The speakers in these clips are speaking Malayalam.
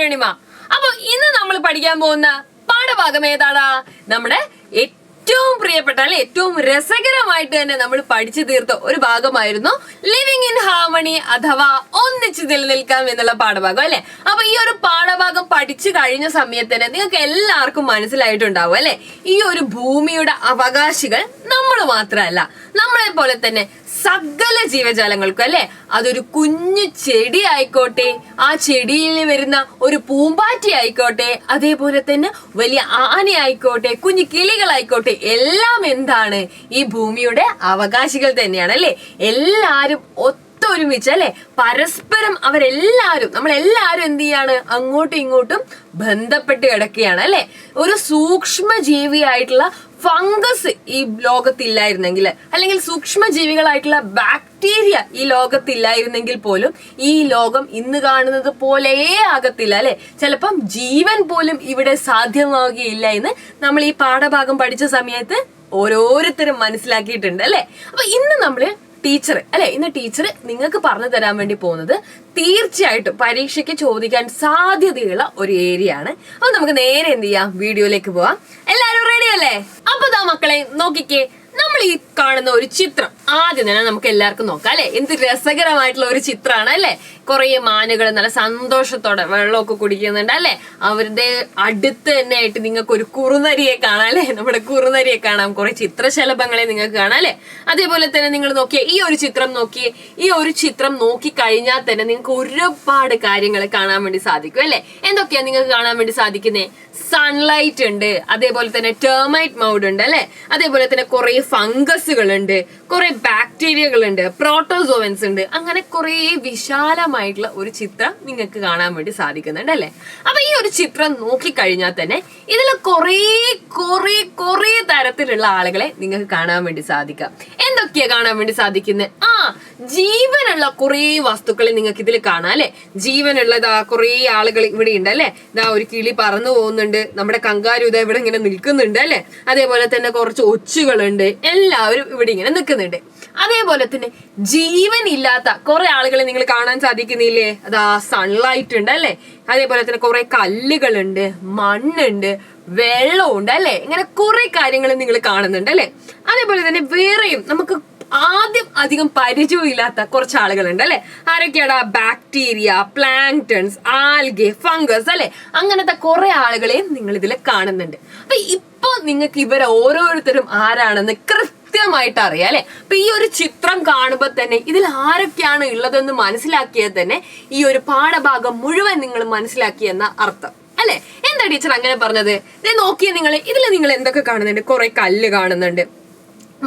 അരുണിമ. അപ്പൊ ഇന്ന് നമ്മൾ പഠിക്കാൻ പോകുന്ന പാഠഭാഗം ഏതാടാ? നമ്മുടെ ഏറ്റവും പ്രിയപ്പെട്ട അല്ലെ ഏറ്റവും രസകരമായിട്ട് തന്നെ നമ്മൾ പഠിച്ചു തീർത്ത ഒരു ഭാഗമായിരുന്നു ലിവിങ് ഇൻ ഹാർമണി അഥവാ ഒന്നിച്ച് നിലനിൽക്കാം എന്നുള്ള പാഠഭാഗം അല്ലെ. അപ്പൊ ഈ ഒരു പാഠഭാഗം പഠിച്ചു കഴിഞ്ഞ സമയത്തിന് നിങ്ങൾക്ക് എല്ലാവർക്കും മനസ്സിലായിട്ടുണ്ടാവും അല്ലെ, ഈ ഒരു ഭൂമിയുടെ അവകാശികൾ നമ്മൾ മാത്രമല്ല, നമ്മളെ പോലെ തന്നെ സകല ജീവജാലങ്ങൾക്കും അല്ലെ. അതൊരു കുഞ്ഞു ചെടി ആയിക്കോട്ടെ, ആ ചെടിയിൽ വരുന്ന ഒരു പൂമ്പാറ്റി ആയിക്കോട്ടെ, അതേപോലെ തന്നെ വലിയ ആന ആയിക്കോട്ടെ, കുഞ്ഞു കിളികളായിക്കോട്ടെ, എല്ലാം എന്താണ്? ഈ ഭൂമിയുടെ അവകാശികൾ തന്നെയാണ് അല്ലെ. എല്ലാരും ഒത്തൊരുമിച്ച് അല്ലെ, പരസ്പരം അവരെല്ലാരും നമ്മളെല്ലാരും എന്ത് ചെയ്യാണ്? അങ്ങോട്ടും ഇങ്ങോട്ടും ബന്ധപ്പെട്ട് കിടക്കുകയാണ് അല്ലെ. ഒരു സൂക്ഷ്മ ജീവിയായിട്ടുള്ള ഫംഗസ് ഈ ലോകത്തില്ലായിരുന്നെങ്കിൽ, അല്ലെങ്കിൽ സൂക്ഷ്മ ജീവികളായിട്ടുള്ള ബാക്ടീരിയ ഈ ലോകത്തില്ലായിരുന്നെങ്കിൽ പോലും ഈ ലോകം ഇന്ന് കാണുന്നത് പോലെയേ ആകത്തില്ല അല്ലെ. ചിലപ്പം ജീവൻ പോലും ഇവിടെ സാധ്യമാവുകയില്ല എന്ന് നമ്മൾ ഈ പാഠഭാഗം പഠിച്ച സമയത്ത് ഓരോരുത്തരും മനസ്സിലാക്കിയിട്ടുണ്ട് അല്ലെ. അപ്പൊ ഇന്ന് നമ്മള് ഇന്ന് ടീച്ചർ നിങ്ങൾക്ക് പറഞ്ഞു തരാൻ വേണ്ടി പോകുന്നത് തീർച്ചയായിട്ടും പരീക്ഷയ്ക്ക് ചോദിക്കാൻ സാധ്യതയുള്ള ഒരു ഏരിയ ആണ്. അപ്പൊ നമുക്ക് നേരെ എന്ത് ചെയ്യാം, വീഡിയോയിലേക്ക് പോവാം. എല്ലാരും റെഡി അല്ലേ? അപ്പൊ ദാ മക്കളെ നോക്കിക്കേ, നമ്മൾ ഈ കാണുന്ന ഒരു ചിത്രം ആദ്യം തന്നെ നമുക്ക് എല്ലാവർക്കും നോക്കാം അല്ലെ. എന്ത് രസകരമായിട്ടുള്ള ഒരു ചിത്രമാണ് അല്ലെ. കുറെ മാനുകൾ നല്ല സന്തോഷത്തോടെ വെള്ളമൊക്കെ കുടിക്കുന്നുണ്ട് അല്ലെ. അവരുടെ അടുത്ത് തന്നെ ആയിട്ട് നിങ്ങൾക്ക് ഒരു കുറുനരിയെ കാണാം അല്ലെ. നമ്മുടെ കുറുനരിയെ കാണാം, കുറെ ചിത്രശലഭങ്ങളെ നിങ്ങൾക്ക് കാണാം അല്ലെ. അതേപോലെ തന്നെ നിങ്ങൾ നോക്കിയേ, ഈ ഒരു ചിത്രം നോക്കിയേ, ഈ ഒരു ചിത്രം നോക്കി കഴിഞ്ഞാൽ തന്നെ നിങ്ങൾക്ക് ഒരുപാട് കാര്യങ്ങൾ കാണാൻ വേണ്ടി സാധിക്കും അല്ലെ. എന്തൊക്കെയാ നിങ്ങൾക്ക് കാണാൻ വേണ്ടി സാധിക്കുന്നേ? സൺലൈറ്റ് ഉണ്ട്, അതേപോലെ തന്നെ ടെർമൈറ്റ് മൗഡ് ഉണ്ട് അല്ലെ. അതേപോലെ തന്നെ കുറെ ഫംഗസുകൾ ഉണ്ട്, കുറെ ബാക്ടീരിയകൾ ഉണ്ട്, പ്രോട്ടോസോവൻസ് ഉണ്ട്. അങ്ങനെ കുറെ വിശാലമായിട്ടുള്ള ഒരു ചിത്രം നിങ്ങൾക്ക് കാണാൻ വേണ്ടി സാധിക്കുന്നുണ്ട് അല്ലെ. അപ്പൊ ഈ ഒരു ചിത്രം നോക്കിക്കഴിഞ്ഞാൽ തന്നെ ഇതിൽ കുറെ തരത്തിലുള്ള ആളുകളെ നിങ്ങൾക്ക് കാണാൻ വേണ്ടി സാധിക്കാം. എന്തൊക്കെയാ കാണാൻ വേണ്ടി സാധിക്കുന്നത്? ജീവനുള്ള കുറെ വസ്തുക്കളെ നിങ്ങൾക്ക് ഇതിൽ കാണാം അല്ലെ. ജീവനുള്ളതാ കുറെ ആളുകൾ ഇവിടെ ഉണ്ട് അല്ലെ. ഇതാ ഒരു കിളി പറന്നു പോകുന്നുണ്ട്, നമ്മുടെ കങ്കാരു ഇതാ ഇവിടെ ഇങ്ങനെ നിൽക്കുന്നുണ്ട് അല്ലെ. അതേപോലെ തന്നെ കുറച്ച് ഒച്ചുകളുണ്ട്, എല്ലാവരും ഇവിടെ ഇങ്ങനെ നിൽക്കുന്നുണ്ട്. അതേപോലെ തന്നെ ജീവൻ ഇല്ലാത്ത കുറെ ആളുകളെ നിങ്ങൾ കാണാൻ സാധിക്കുന്നില്ലേ? അതാ സൺലൈറ്റ് ഉണ്ട് അല്ലെ. അതേപോലെ തന്നെ കുറെ കല്ലുകളുണ്ട്, മണ്ണുണ്ട്, വെള്ളമുണ്ട് അല്ലെ. ഇങ്ങനെ കുറെ കാര്യങ്ങൾ നിങ്ങൾ കാണുന്നുണ്ട് അല്ലെ. അതേപോലെ തന്നെ വേറെയും നമുക്ക് ആദ്യം അധികം പരിചയമില്ലാത്ത കുറച്ച് ആളുകളുണ്ട് അല്ലെ. ആരൊക്കെയാടാ? ബാക്ടീരിയ, പ്ലാങ്ക്ടൺസ്, ആൽഗെ, ഫംഗസ് അല്ലെ. അങ്ങനത്തെ കുറെ ആളുകളെയും നിങ്ങൾ ഇതിൽ കാണുന്നുണ്ട്. അപ്പൊ ഇപ്പൊ നിങ്ങൾക്ക് ഇവരെ ഓരോരുത്തരും ആരാണെന്ന് കൃത്യമായിട്ട് അറിയാം അല്ലെ. അപ്പൊ ഈ ഒരു ചിത്രം കാണുമ്പോൾ തന്നെ ഇതിൽ ആരൊക്കെയാണ് ഉള്ളതെന്ന് മനസ്സിലാക്കിയത് തന്നെ ഈ ഒരു പാഠഭാഗം മുഴുവൻ നിങ്ങൾ മനസ്സിലാക്കിയെന്ന അർത്ഥം അല്ലെ. എന്താ ടീച്ചർ അങ്ങനെ പറഞ്ഞത്? നോക്കിയേ നിങ്ങൾ, ഇതിൽ നിങ്ങൾ എന്തൊക്കെ കാണുന്നുണ്ട്? കുറെ കല്ല് കാണുന്നുണ്ട്,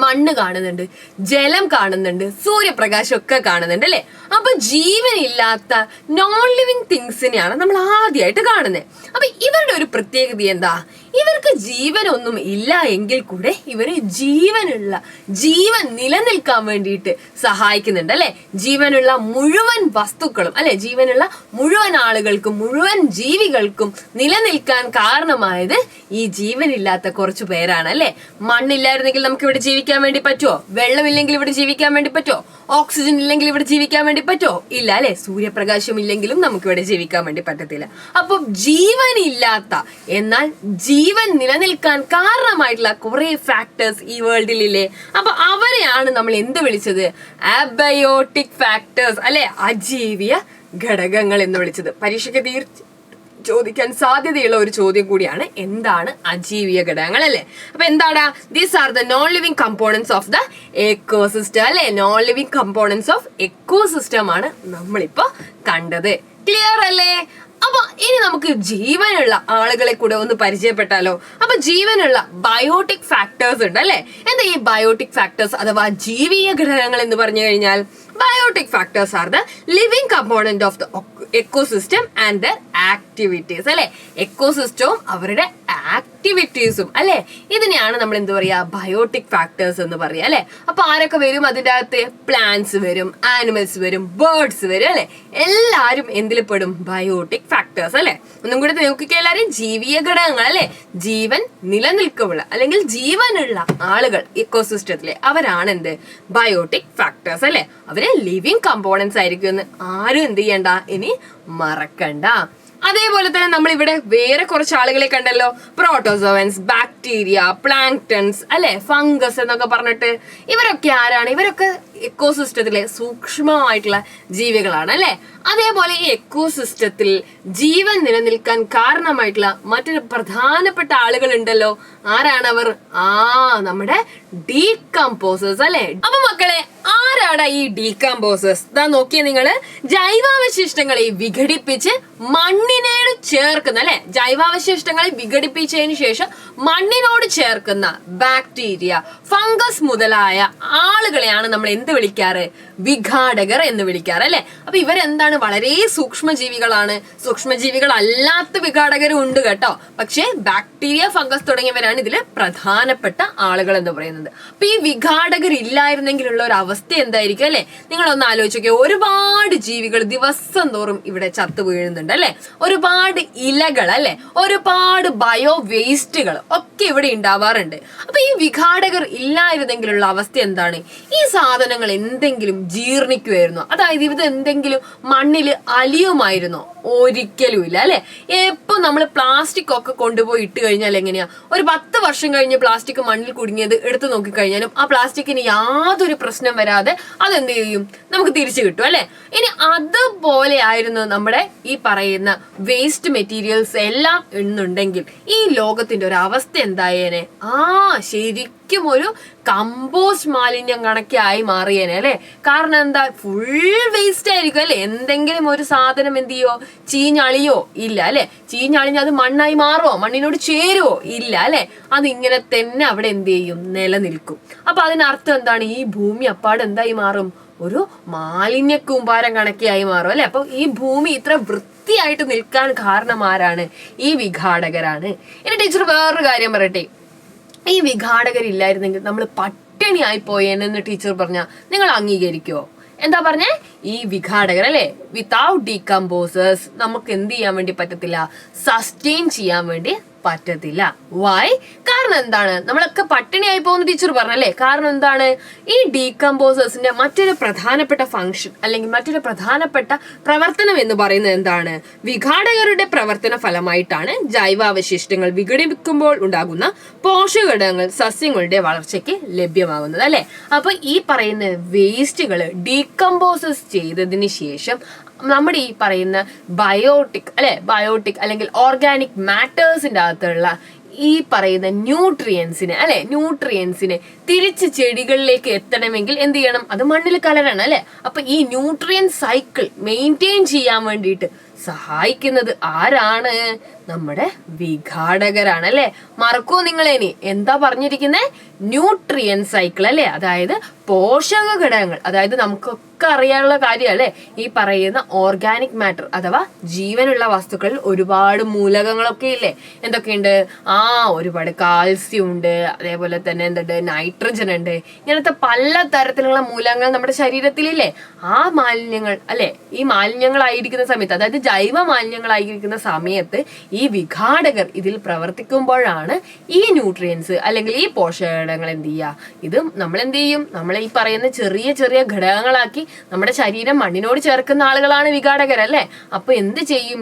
മണ്ണ് കാണുന്നുണ്ട്, ജലം കാണുന്നുണ്ട്, സൂര്യപ്രകാശം ഒക്കെ കാണുന്നുണ്ട് അല്ലെ. അപ്പൊ ജീവനില്ലാത്ത നോൺ ലിവിങ് തിങ്സിനെയാണ് നമ്മൾ ആദ്യമായിട്ട് കാണുന്നത്. അപ്പൊ ഇവരുടെ ഒരു പ്രത്യേകത എന്താ? ഇവർക്ക് ജീവനൊന്നും ഇല്ല എങ്കിൽ കൂടെ ഇവര് ജീവൻ നിലനിൽക്കാൻ വേണ്ടിയിട്ട് സഹായിക്കുന്നുണ്ട് അല്ലെ. ജീവനുള്ള മുഴുവൻ വസ്തുക്കളും അല്ലെ, ജീവനുള്ള മുഴുവൻ ആളുകൾക്കും മുഴുവൻ ജീവികൾക്കും നിലനിൽക്കാൻ കാരണമായത് ഈ ജീവനില്ലാത്ത കുറച്ചു പേരാണ് അല്ലെ. മണ്ണില്ലായിരുന്നെങ്കിൽ നമുക്ക് ഇവിടെ ജീവിക്കാൻ വേണ്ടി പറ്റുമോ? വെള്ളമില്ലെങ്കിൽ ഇവിടെ ജീവിക്കാൻ വേണ്ടി പറ്റുമോ? ഓക്സിജൻ ഇല്ലെങ്കിൽ ഇവിടെ ജീവിക്കാൻ വേണ്ടി പറ്റുമോ? ഇല്ല അല്ലെ. സൂര്യപ്രകാശം ഇല്ലെങ്കിലും നമുക്ക് ഇവിടെ ജീവിക്കാൻ വേണ്ടി പറ്റത്തില്ല. അപ്പൊ ജീവനില്ലാത്ത എന്നാൽ ജീവൻ നിലനിൽക്കാൻ കാരണമായിട്ടുള്ള കുറെ ഫാക്ടേഴ്സ് ഈ വേൾഡിലില്ലേ. അപ്പൊ അവരെയാണ് നമ്മൾ എന്ത് വിളിച്ചത്? അബയോട്ടിക് ഫാക്ടേഴ്സ് അല്ലെ, അജീവിയ ഘടകങ്ങൾ എന്ന് വിളിച്ചത്. പരീക്ഷയ്ക്ക് ചോദിക്കാൻ സാധ്യതയുള്ള ഒരു ചോദ്യം കൂടിയാണ്, എന്താണ് അജീവിയ ഘടകങ്ങൾ അല്ലെ. അപ്പൊ എന്താടാ? These are the non living components of the ecosystem അല്ലെ. Non living components of ecosystem ആണ് നമ്മളിപ്പോ കണ്ടത്. ക്ലിയർ അല്ലേ? അപ്പൊ ഇനി നമുക്ക് ജീവനുള്ള ആളുകളെ കൂടെ ഒന്ന് പരിചയപ്പെട്ടാലോ. അപ്പൊ ജീവനുള്ള ബയോട്ടിക് ഫാക്ടേഴ്സ് ഉണ്ട് അല്ലെ. എന്താ ഈ ബയോട്ടിക് ഫാക്ടേഴ്സ് അഥവാ ജീവീയ ഘടകങ്ങൾ എന്ന് പറഞ്ഞു കഴിഞ്ഞാൽ? Biotic factors are the living component of the ecosystem and the activities അല്ലെ. എക്കോസിസ്റ്റവും അവരുടെ ആക്ടിവിറ്റീസും അല്ലെ, ഇതിനെയാണ് നമ്മൾ എന്ത് പറയാ? ബയോട്ടിക് ഫാക്ടേഴ്സ് എന്ന് പറയാ അല്ലെ. അപ്പൊ ആരൊക്കെ വരും അതിൻ്റെ അകത്ത്? പ്ലാന്റ്സ് വരും, ആനിമൽസ് വരും, ബേർഡ്സ് വരും അല്ലെ. എല്ലാരും എന്തിൽ പെടും? ബയോട്ടിക് ഫാക്ടേഴ്സ് അല്ലെ. ഒന്നും കൂടെ നോക്കിക്കേ എല്ലാരും, ജീവിയ ഘടകങ്ങൾ അല്ലെ, ജീവൻ നിലനിൽക്കുള്ള അല്ലെങ്കിൽ ജീവനുള്ള ആളുകൾ ഇക്കോസിസ്റ്റത്തിലെ അവരാണ് എന്ത്? ബയോട്ടിക് ഫാക്ടേഴ്സ് അല്ലെ. അവര് ലിവിങ് കമ്പോണൻസ് ആയിരിക്കും എന്ന് ആരും എന്ത് ചെയ്യണ്ട, ഇനി മറക്കണ്ട. അതേപോലെ തന്നെ നമ്മൾ ഇവിടെ വേറെ കുറച്ച് ആളുകളെ കണ്ടല്ലോ, പ്രോട്ടോസോവൻസ്, ബാക്ടീരിയ, പ്ലാങ്ക്ടൺസ്, അല്ലെ, ഫംഗസ് എന്നൊക്കെ പറഞ്ഞിട്ട്. ഇവരൊക്കെ ആരാണ്? ഇവരൊക്കെ എക്കോസിസ്റ്റത്തിലെ സൂക്ഷ്മമായിട്ടുള്ള ജീവികളാണ്, അല്ലെ. അതേപോലെ ഈ എക്കോസിസ്റ്റത്തിൽ ജീവൻ നിലനിൽക്കാൻ കാരണമായിട്ടുള്ള മറ്റൊരു പ്രധാനപ്പെട്ട ആളുകൾ ഉണ്ടല്ലോ. ആരാണ് അവർ? നമ്മുടെ ഡീകമ്പോസേഴ്സ്, അല്ലെ. അപ്പൊ മക്കളെ, ആരാണ് ഈ ഡീകമ്പോസേഴ്സ്? ഇതാ നോക്കിയേ നിങ്ങള്, ജൈവാവശിഷ്ടങ്ങളെ വിഘടിപ്പിച്ച് മണ്ണിനോട് ചേർക്കുന്ന, അല്ലെ, ജൈവാവശിഷ്ടങ്ങളെ വിഘടിപ്പിച്ചതിന് ശേഷം മണ്ണിനോട് ചേർക്കുന്ന ബാക്ടീരിയ, ഫംഗസ് മുതലായ ആളുകളെയാണ് നമ്മൾ എന്ത് വിളിക്കാറ്? വിഘാടകർ എന്ന് വിളിക്കാറ്, അല്ലെ. അപ്പൊ ഇവരെന്താണ്? വളരെ സൂക്ഷ്മജീവികളാണ്. സൂക്ഷ്മജീവികൾ അല്ലാത്ത വിഘാടകരും ഉണ്ട് കേട്ടോ. പക്ഷെ ബാക്ടീരിയ, ഫംഗസ് തുടങ്ങിയവരാണ് ഇതില് പ്രധാനപ്പെട്ട ആളുകൾ എന്ന് പറയുന്നത്. അപ്പൊ ഈ വിഘാടകർ ഇല്ലായിരുന്നെങ്കിലുള്ള ഒരു അവസ്ഥ എന്തായിരിക്കും, അല്ലെ? നിങ്ങളൊന്ന് ആലോചിച്ചോക്കെ. ഒരുപാട് ജീവികൾ ദിവസം തോറും ഇവിടെ ചത്തു വീഴുന്നുണ്ട്, അല്ലെ. ഒരുപാട് ഇലകൾ, അല്ലെ, ഒരുപാട് ബയോ വേസ്റ്റുകൾ ഒക്കെ ഇവിടെ ഉണ്ടാവാറുണ്ട്. അപ്പൊ ഈ വിഘാടകർ ഇല്ലായിരുന്നെങ്കിലുള്ള അവസ്ഥ എന്താണ്? ഈ സാധനങ്ങൾ എന്തെങ്കിലും ജീർണിക്കുമായിരുന്നോ? അതായത് ഇത് എന്തെങ്കിലും മണ്ണിൽ അലിയുമായിരുന്നോ? ഒരിക്കലും ഇല്ല, അല്ലെ. എപ്പോ നമ്മൾ പ്ലാസ്റ്റിക് ഒക്കെ കൊണ്ടുപോയി ഇട്ട് കഴിഞ്ഞാൽ എങ്ങനെയാ? ഒരു 10 വർഷം കഴിഞ്ഞ് പ്ലാസ്റ്റിക് മണ്ണിൽ കുടുങ്ങിയത് എടുത്തു നോക്കിക്കഴിഞ്ഞാലും ആ പ്ലാസ്റ്റിക്കിന് യാതൊരു പ്രശ്നം വരാതെ അതെന്ത് ചെയ്യും? നമുക്ക് തിരിച്ചു കിട്ടും, അല്ലെ. ഇനി അതുപോലെ ആയിരുന്നു നമ്മുടെ ഈ പറയുന്ന വേസ്റ്റ് മെറ്റീരിയൽസ് എല്ലാം എന്നുണ്ടെങ്കിൽ ഈ ലോകത്തിന്റെ ഒരു അവസ്ഥ എന്തായേനെ? ശരിക്കും ഒരു കമ്പോസ്റ്റ് മാലിന്യം കണക്കായി മാറിയേനെ, അല്ലെ. കാരണം എന്താ? ഫുൾ വേസ്റ്റ് ആയിരിക്കും, അല്ലെ. എന്തെങ്കിലും ഒരു സാധനം എന്ത് ചെയ്യോ? ചീഞ്ഞളിയോ? ഇല്ല, അല്ലെ. ചീഞ്ഞളിഞ്ഞ് അത് മണ്ണായി മാറുമോ? മണ്ണിനോട് ചേരുവോ? ഇല്ല, അല്ലെ. അതിങ്ങനെ തന്നെ അവിടെ എന്ത് ചെയ്യും? നിലനിൽക്കും. അപ്പൊ അതിനർത്ഥം എന്താണ്? ഈ ഭൂമി അപ്പാട് എന്തായി മാറും? ഒരു മാലിന്യ കൂമ്പാരം കണക്കിയായി മാറും, അല്ലെ. അപ്പൊ ഈ ഭൂമി ഇത്ര വൃത്തിയായിട്ട് നിൽക്കാൻ കാരണം ആരാണ്? ഈ വിഘാടകരാണ്. ഇനി ടീച്ചർ വേറൊരു കാര്യം പറയട്ടെ. ഈ വിഘാടകരില്ലായിരുന്നെങ്കിൽ നമ്മൾ പട്ടിണിയായി പോയെന്ന് ടീച്ചർ പറഞ്ഞ നിങ്ങൾ അംഗീകരിക്കുവോ? എന്താ പറഞ്ഞേ? ഈ വിഘാടകർ, അല്ലെ, വിത്തൗട്ട് ഡീകമ്പോസേഴ്സ് നമുക്ക് എന്ത് ചെയ്യാൻ വേണ്ടി പറ്റത്തില്ല? സസ്റ്റെയിൻ ചെയ്യാൻ വേണ്ടി പറ്റത്തില്ല. വൈ? കാരണം എന്താണ്? നമ്മളൊക്കെ പട്ടിണിയായി പോകുന്ന ടീച്ചർ പറഞ്ഞല്ലേ. കാരണം എന്താണ്? ഈ ഡീകമ്പോസേഴ്സിന്റെ മറ്റൊരു പ്രധാനപ്പെട്ട ഫംഗ്ഷൻ അല്ലെങ്കിൽ മറ്റൊരു പ്രധാനപ്പെട്ട പ്രവർത്തനം എന്ന് പറയുന്നത് എന്താണ്? വിഘാടകരുടെ പ്രവർത്തന ഫലമായിട്ടാണ് ജൈവാവശിഷ്ടങ്ങൾ വിഘടിപ്പിക്കുമ്പോൾ ഉണ്ടാകുന്ന പോഷകഘടകങ്ങൾ സസ്യങ്ങളുടെ വളർച്ചയ്ക്ക് ലഭ്യമാകുന്നത്, അല്ലെ. അപ്പൊ ഈ പറയുന്ന വേസ്റ്റുകൾ ഡീകമ്പോസസ് ചെയ്തതിന് ശേഷം നമ്മുടെ ഈ പറയുന്ന ബയോട്ടിക്, അല്ലെ, ബയോട്ടിക് അല്ലെങ്കിൽ ഓർഗാനിക് മാറ്റേഴ്സിന്റെ അകത്തുള്ള ഈ പറയുന്ന ന്യൂട്രിയൻസിനെ തിരിച്ച് ചെടികളിലേക്ക് എത്തണമെങ്കിൽ എന്ത് ചെയ്യണം? അത് മണ്ണിൽ കലരണം, അല്ലെ. അപ്പൊ ഈ ന്യൂട്രിയൻ സൈക്കിൾ മെയിൻറ്റെയിൻ ചെയ്യാൻ വേണ്ടിയിട്ട് സഹായിക്കുന്നത് ആരാണ്? നമ്മുടെ വിഘാടകരാണ്, അല്ലെ. മറക്കൂ നിങ്ങളേനി എന്താ പറഞ്ഞിരിക്കുന്നത്? ന്യൂട്രിയൻ സൈക്കിൾ, അല്ലെ. അതായത് പോഷക ഘടകങ്ങൾ, അതായത് നമുക്കൊക്കെ അറിയാനുള്ള കാര്യം, അല്ലെ. ഈ പറയുന്ന ഓർഗാനിക് മാറ്റർ അഥവാ ജീവനുള്ള വസ്തുക്കളിൽ ഒരുപാട് മൂലകങ്ങളൊക്കെ ഇല്ലേ? എന്തൊക്കെയുണ്ട്? ഒരുപാട് കാൽസ്യം ഉണ്ട്, അതേപോലെ തന്നെ എന്തുണ്ട്? നൈട്രജൻ ഉണ്ട്. ഇങ്ങനത്തെ പല തരത്തിലുള്ള മൂലകങ്ങൾ നമ്മുടെ ശരീരത്തിലില്ലേ? ആ മാലിന്യങ്ങൾ, അല്ലെ, ഈ മാലിന്യങ്ങളായിരിക്കുന്ന സമയത്ത്, അതായത് ജൈവ മാലിന്യങ്ങളായിരിക്കുന്ന സമയത്ത് ഈ വിഘാടകർ ഇതിൽ പ്രവർത്തിക്കുമ്പോഴാണ് ഈ ന്യൂട്രിയൻസ് അല്ലെങ്കിൽ ഈ പോഷകഘടകങ്ങൾ എന്ത് ചെയ്യുക? ഇത് നമ്മൾ എന്ത് ചെയ്യും? നമ്മളെ ഈ പറയുന്ന ചെറിയ ചെറിയ ഘടകങ്ങളാക്കി നമ്മുടെ ശരീരം മണ്ണിനോട് ചേർക്കുന്ന ആളുകളാണ് വിഘാടകർ, അല്ലെ. അപ്പൊ എന്ത് ചെയ്യും?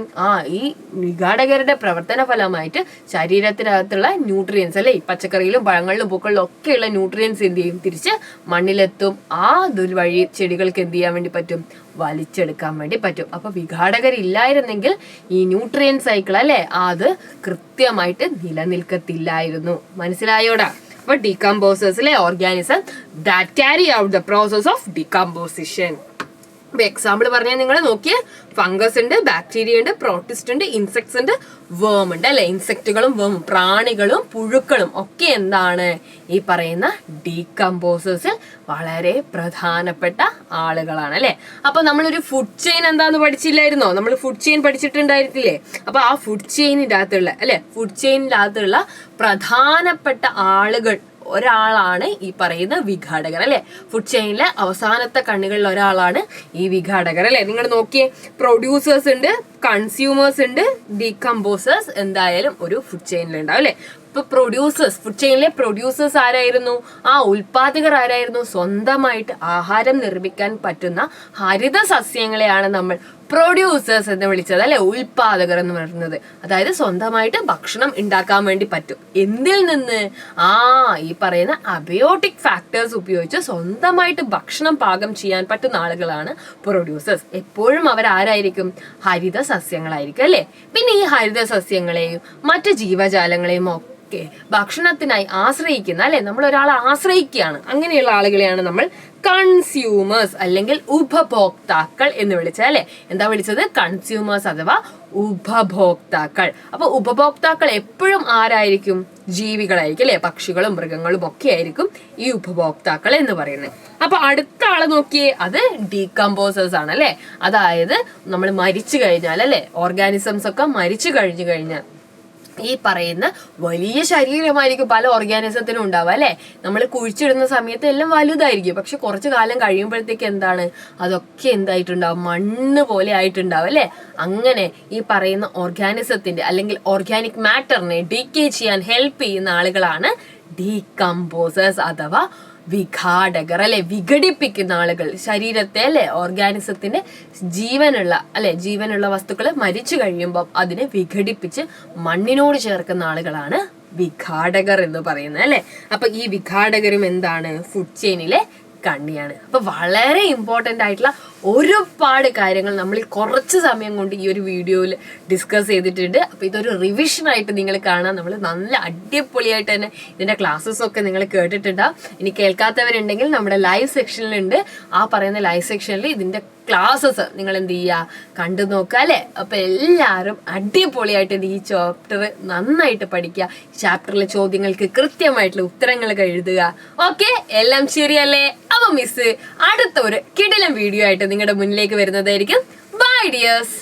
ഈ വിഘാടകരുടെ പ്രവർത്തന ഫലമായിട്ട് ശരീരത്തിനകത്തുള്ള ന്യൂട്രിയൻസ്, അല്ലെ, പച്ചക്കറിയിലും പഴങ്ങളിലും പൂക്കളിലും ഒക്കെയുള്ള ന്യൂട്രിയൻസ് എന്ത് ചെയ്യും? തിരിച്ച് മണ്ണിലെത്തും. വഴി ചെടികൾക്ക് എന്ത് ചെയ്യാൻ വേണ്ടി പറ്റും? വലിച്ചെടുക്കാൻ വേണ്ടി പറ്റും. അപ്പൊ വിഘാടകരില്ലായിരുന്നെങ്കിൽ ഈ ന്യൂട്രിയൻ സൈക്കിൾ, അല്ലെ, അത് കൃത്യമായിട്ട് നിലനിൽക്കത്തില്ലായിരുന്നു. മനസ്സിലായോടാ? അപ്പൊ ഡീകമ്പോസേഴ്സിലെ organism that carry out the process of decomposition. ഇപ്പൊ എക്സാമ്പിൾ പറഞ്ഞാൽ നിങ്ങൾ നോക്കിയേ, ഫംഗസ് ഉണ്ട്, ബാക്ടീരിയ ഉണ്ട്, പ്രോട്ടിസ്റ്റ് ഉണ്ട്, ഇൻസെക്ട്സ് ഉണ്ട്, വേം ഉണ്ട്, അല്ലെ. ഇൻസെക്റ്റുകളും വേം, പ്രാണികളും പുഴുക്കളും ഒക്കെ എന്താണ്? ഈ പറയുന്ന ഡീകമ്പോസേഴ്സിൽ വളരെ പ്രധാനപ്പെട്ട ആളുകളാണ്, അല്ലെ. അപ്പൊ നമ്മളൊരു ഫുഡ് ചെയിൻ എന്താന്ന് പഠിച്ചില്ലായിരുന്നോ? നമ്മൾ ഫുഡ് ചെയിൻ പഠിച്ചിട്ടുണ്ടായിരുന്നില്ലേ? അപ്പൊ ആ ഫുഡ് ചെയിനിന്റെ അകത്തുള്ള, അല്ലെ, ഫുഡ് ചെയിനിന്റെ അകത്തുള്ള പ്രധാനപ്പെട്ട ആളുകൾ ഒരാളാണ് ഈ പറയുന്ന വിഘാടകർ, അല്ലെ. ഫുഡ് ചെയിനിലെ അവസാനത്തെ കണ്ണികളിൽ ഒരാളാണ് ഈ വിഘാടകർ, അല്ലെ. നിങ്ങൾ നോക്കിയേ, പ്രൊഡ്യൂസേഴ്സ് ഉണ്ട്, കൺസ്യൂമേഴ്സ് ഉണ്ട്, ഡീകമ്പോസേഴ്സ് എന്തായാലും ഒരു ഫുഡ് ചെയിനിൽ ഉണ്ടാവും, അല്ലെ. ഇപ്പൊ പ്രൊഡ്യൂസേഴ്സ്, ഫുഡ് ചെയിനിലെ പ്രൊഡ്യൂസേഴ്സ് ആരായിരുന്നു? ഉൽപാദകർ ആരായിരുന്നു? സ്വന്തമായിട്ട് ആഹാരം നിർമ്മിക്കാൻ പറ്റുന്ന ഹരിത സസ്യങ്ങളെയാണ് നമ്മൾ പ്രൊഡ്യൂസേഴ്സ് എന്ന് വിളിച്ചത് അല്ലെ, ഉൽപാദകർ എന്ന് പറയുന്നത്. അതായത് സ്വന്തമായിട്ട് ഭക്ഷണം ഉണ്ടാക്കാൻ വേണ്ടി പറ്റും. എന്തിൽ നിന്ന്? ഈ പറയുന്ന അബയോട്ടിക് ഫാക്ടേഴ്സ് ഉപയോഗിച്ച് സ്വന്തമായിട്ട് ഭക്ഷണം പാകം ചെയ്യാൻ പറ്റുന്ന ആളുകളാണ് പ്രൊഡ്യൂസേഴ്സ്. എപ്പോഴും അവരാരായിരിക്കും? ഹരിത സസ്യങ്ങളായിരിക്കും അല്ലെ. പിന്നെ ഈ ഹരിത സസ്യങ്ങളെയും മറ്റു ജീവജാലങ്ങളെയും ഒക്കെ ഭക്ഷണത്തിനായി ആശ്രയിക്കുന്ന അല്ലെ, നമ്മൾ ഒരാളെ ആശ്രയിക്കുകയാണ്, അങ്ങനെയുള്ള ആളുകളെയാണ് നമ്മൾ കൺസ്യൂമേഴ്സ് അല്ലെങ്കിൽ ഉപഭോക്താക്കൾ എന്ന് വിളിച്ചത് അല്ലെ. എന്താ വിളിച്ചത്? കൺസ്യൂമേഴ്സ് അഥവാ ഉപഭോക്താക്കൾ. അപ്പൊ ഉപഭോക്താക്കൾ എപ്പോഴും ആരായിരിക്കും? ജീവികളായിരിക്കും അല്ലെ, പക്ഷികളും മൃഗങ്ങളും ഒക്കെ ആയിരിക്കും ഈ ഉപഭോക്താക്കൾ എന്ന് പറയുന്നത്. അപ്പൊ അടുത്ത ആള് നോക്കിയേ, അത് ഡീകമ്പോസേഴ്സ് ആണ് അല്ലെ. അതായത് നമ്മൾ മരിച്ചു കഴിഞ്ഞാൽ അല്ലെ, ഓർഗാനിസംസ് ഒക്കെ മരിച്ചു കഴിഞ്ഞാൽ ഈ പറയുന്ന വലിയ ശരീരമായിരിക്കും പല ഓർഗാനിസത്തിനും ഉണ്ടാവുക അല്ലെ. നമ്മൾ കുഴിച്ചിടുന്ന സമയത്ത് എല്ലാം വലുതായിരിക്കും, പക്ഷെ കുറച്ചു കാലം കഴിയുമ്പോഴത്തേക്ക് എന്താണ്, അതൊക്കെ എന്തായിട്ടുണ്ടാവും? മണ്ണ് പോലെ ആയിട്ടുണ്ടാവും അല്ലെ. അങ്ങനെ ഈ പറയുന്ന ഓർഗാനിസത്തിന്റെ അല്ലെങ്കിൽ ഓർഗാനിക് മാറ്ററിനെ ഡീകേ ചെയ്യാൻ ഹെൽപ്പ് ചെയ്യുന്ന ആളുകളാണ് ഡീകമ്പോസേഴ്സ് അഥവാ വിഘാടകർ അല്ലെ. വിഘടിപ്പിക്കുന്ന ആളുകൾ, ശരീരത്തെ അല്ലെ, ഓർഗാനിസത്തിന്റെ ജീവനുള്ള വസ്തുക്കൾ മരിച്ചു കഴിയുമ്പോൾ അതിനെ വിഘടിപ്പിച്ച് മണ്ണിനോട് ചേർക്കുന്ന ആളുകളാണ് വിഘാടകർ എന്ന് പറയുന്നത് അല്ലെ. അപ്പൊ ഈ വിഘാടകരും എന്താണ്? ഫുഡ് ചെയിനിലെ കണ്ണിയാണ്. അപ്പൊ വളരെ ഇമ്പോർട്ടന്റ് ആയിട്ടുള്ള ഒരുപാട് കാര്യങ്ങൾ നമ്മൾ കുറച്ച് സമയം കൊണ്ട് ഈ ഒരു വീഡിയോയിൽ ഡിസ്കസ് ചെയ്തിട്ടുണ്ട്. അപ്പൊ ഇതൊരു റിവിഷൻ ആയിട്ട് നിങ്ങൾ കാണാൻ നമ്മൾ നല്ല അടിപൊളിയായിട്ട് തന്നെ ഇതിന്റെ ക്ലാസ്സസ് ഒക്കെ നിങ്ങൾ കേട്ടിട്ടുണ്ടാവും. ഇനി കേൾക്കാത്തവരുണ്ടെങ്കിൽ നമ്മുടെ ലൈവ് സെക്ഷനിലുണ്ട്. ആ പറയുന്ന ലൈവ് സെക്ഷനിൽ ഇതിന്റെ ക്ലാസ്സസ് നിങ്ങൾ എന്ത് ചെയ്യുക, കണ്ടു നോക്കുക അല്ലെ. അപ്പൊ എല്ലാവരും അടിപൊളിയായിട്ട് ഈ ചാപ്റ്റർ നന്നായിട്ട് പഠിക്കുക. ചാപ്റ്ററിലെ ചോദ്യങ്ങൾക്ക് കൃത്യമായിട്ടുള്ള ഉത്തരങ്ങൾ എഴുതുക. ഓക്കെ, എല്ലാം ശരിയല്ലേ? അപ്പൊ മിസ് അടുത്ത ഒരു കിടിലം വീഡിയോ ആയിട്ട് നിങ്ങളുടെ മുന്നിലേക്ക് വരുന്നതായിരിക്കും. Bye dears.